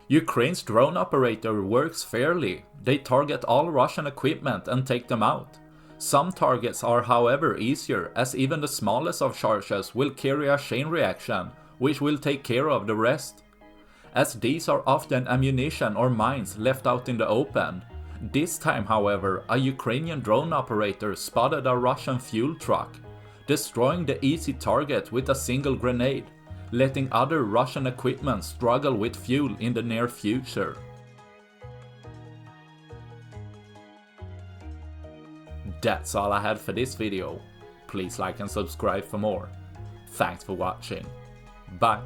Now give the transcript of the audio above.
Ukraine's drone operator works fairly. They target all Russian equipment and take them out. Some targets are however easier, as even the smallest of charges will carry a chain reaction, which will take care of the rest. As these are often ammunition or mines left out in the open. This time, however, a Ukrainian drone operator spotted a Russian fuel truck, destroying the easy target with a single grenade, letting other Russian equipment struggle with fuel in the near future. That's all I had for this video. Please like and subscribe for more. Thanks for watching. Bye.